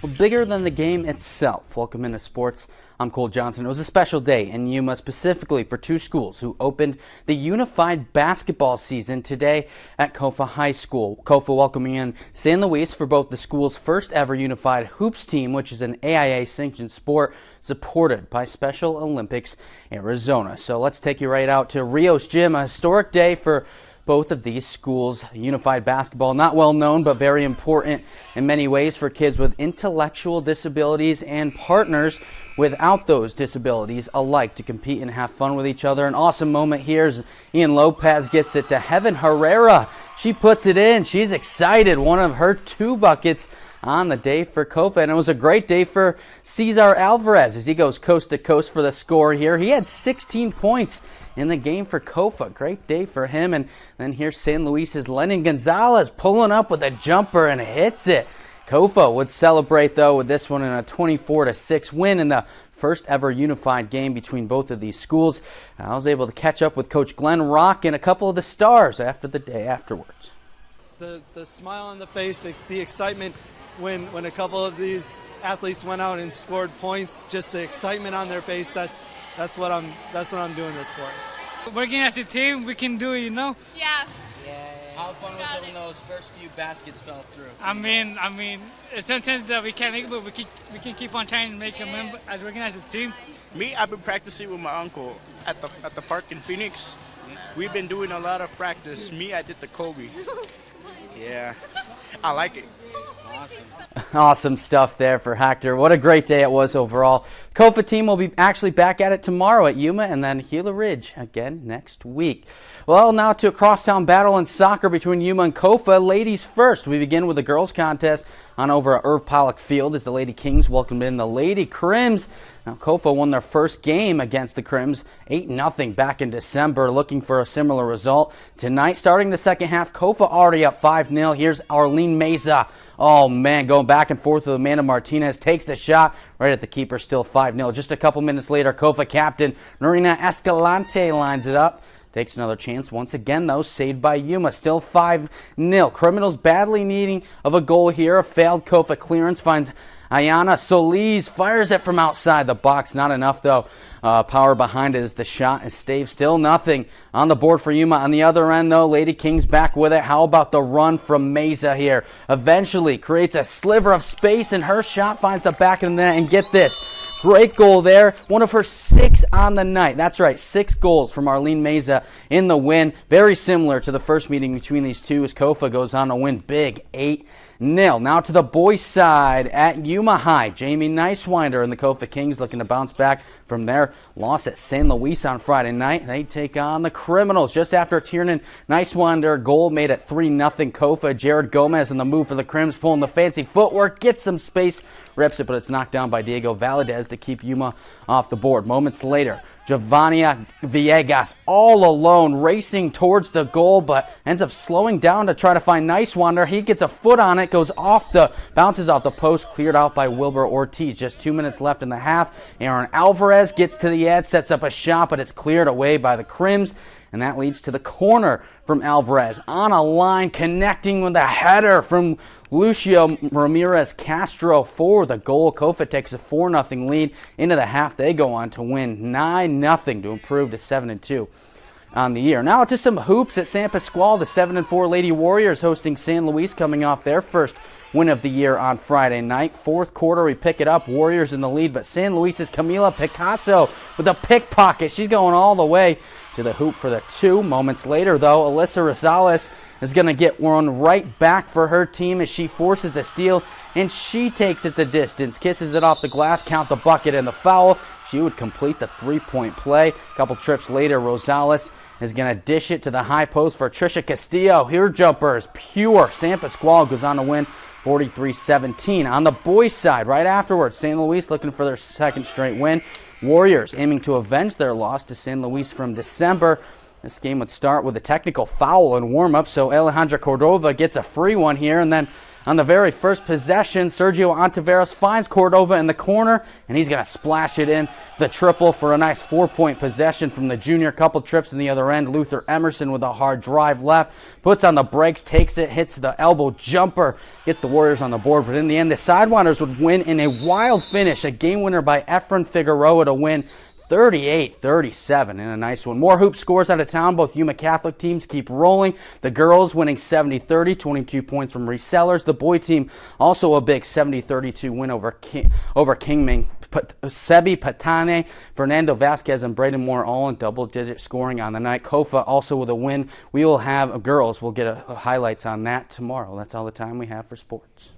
Well, bigger than the game itself. Welcome into sports. I'm Cole Johnson. It was a special day in Yuma, specifically for two schools who opened the unified basketball season today at Kofa High School. Kofa welcoming in San Luis for both the school's first ever unified hoops team, which is an AIA sanctioned sport supported by Special Olympics Arizona. So let's take you right out to Rios Gym, a historic day for both of these schools. Unified basketball, not well known, but very important in many ways for kids with intellectual disabilities and partners without those disabilities alike to compete and have fun with each other. An awesome moment here as Ian Lopez gets it to Heaven Herrera. She puts it in. She's excited. One of her two buckets on the day for Kofa, and it was a great day for Cesar Alvarez as he goes coast to coast for the score here. He had 16 points in the game for Kofa. Great day for him. And then here's San Luis's Lennon Gonzalez pulling up with a jumper and hits it. Kofa would celebrate, though, with this one in a 24-6 win in the first ever unified game between both of these schools. I was able to catch up with Coach Glenn Rock and a couple of the stars after the day afterwards. The smile on the face, the excitement when a couple of these athletes went out and scored points, just the excitement on their face, that's what I'm doing this for. Working as a team, we can do it, you know? Yeah. How fun was it when those first few baskets fell through? I mean, sometimes that we can't make it, but we can keep on trying to make them win as working as a team. Me, I've been practicing with my uncle at the park in Phoenix. We've been doing a lot of practice. Me, I did the Kobe. Yeah, I like it. Awesome stuff there for Hector. What a great day it was overall. Kofa team will be actually back at it tomorrow at Yuma and then Gila Ridge again next week. Well, now to a crosstown battle in soccer between Yuma and Kofa. Ladies first. We begin with the girls contest on over at Irv Pollock Field as the Lady Kings welcomed in the Lady Crims. Now, Kofa won their first game against the Crims 8-0 back in December, looking for a similar result tonight. Starting the second half, Kofa already up 5-0. Here's Arlene Meza. Oh, man, going back and forth with Amanda Martinez. Takes the shot right at the keeper, still 5-0. Just a couple minutes later, Kofa captain Norina Escalante lines it up. Takes another chance once again, though, saved by Yuma. Still 5-0. Criminals badly needing of a goal here. A failed Kofa clearance finds Ayana Solis, fires it from outside the box. Not enough, though. Power behind it as the shot is staved. Still nothing on the board for Yuma. On the other end, though, Lady Kings back with it. How about the run from Meza here? Eventually creates a sliver of space, and her shot finds the back of the net. And get this. Great goal there. One of her 6 on the night. That's right, 6 goals from Arlene Meza in the win. Very similar to the first meeting between these two as Kofa goes on to win big 8-0. Now to the boys' side at Yuma High. Jamie Nicewinder and the Kofa Kings looking to bounce back from their loss at San Luis on Friday night. They take on the Criminals just after a Tiernan Nicewinder goal made it 3-0 Kofa. Jared Gomez in the move for the Crims, pulling the fancy footwork, gets some space, rips it, but it's knocked down by Diego Valadez to keep Yuma off the board. Moments later, Giovannia Villegas all alone racing towards the goal, but ends up slowing down to try to find Nicewinder. He gets a foot on it, bounces off the post, cleared out by Wilbur Ortiz. Just 2 minutes left in the half. Aaron Alvarez gets to the edge, sets up a shot, but it's cleared away by the Crims. And that leads to the corner from Alvarez on a line, connecting with a header from Lucio Ramirez Castro for the goal. Kofa takes a 4-0 lead into the half. They go on to win 9-0 to improve to 7-2 on the year. Now to some hoops at San Pasqual. The 7-4 Lady Warriors hosting San Luis, coming off their first win of the year on Friday night. Fourth quarter, we pick it up. Warriors in the lead, but San Luis's Camila Picasso with a pickpocket. She's going all the way to the hoop for the 2. Moments later, though, Alyssa Rosales is going to get one right back for her team as she forces the steal, and she takes it the distance, kisses it off the glass, count the bucket and the foul. She would complete the 3-point play. A couple trips later, Rosales is going to dish it to the high post for Trisha Castillo. Her jumper is pure. San Pasqual goes on to win 43-17. On the boys' side, right afterwards, San Luis looking for their second straight win. Warriors aiming to avenge their loss to San Luis from December. This game would start with a technical foul and warm-up, so Alejandra Cordova gets a free one here, and then On the very first possession, Sergio Ontiveros finds Cordova in the corner, and he's going to splash it in the triple for a nice 4-point possession from the junior. Couple trips in the other end. Luther Emerson with a hard drive left, puts on the brakes, takes it, hits the elbow jumper, gets the Warriors on the board. But in the end, the Sidewinders would win in a wild finish, a game winner by Efren Figueroa to win 38-37 in a nice one. More hoop scores out of town. Both Yuma Catholic teams keep rolling. The girls winning 70-30, 22 points from resellers. The boy team also a big 70-32 win over Kingman. Sebi Patane, Fernando Vasquez, and Braden Moore all in double-digit scoring on the night. Kofa also with a win. We will have girls. We'll get highlights on that tomorrow. That's all the time we have for sports.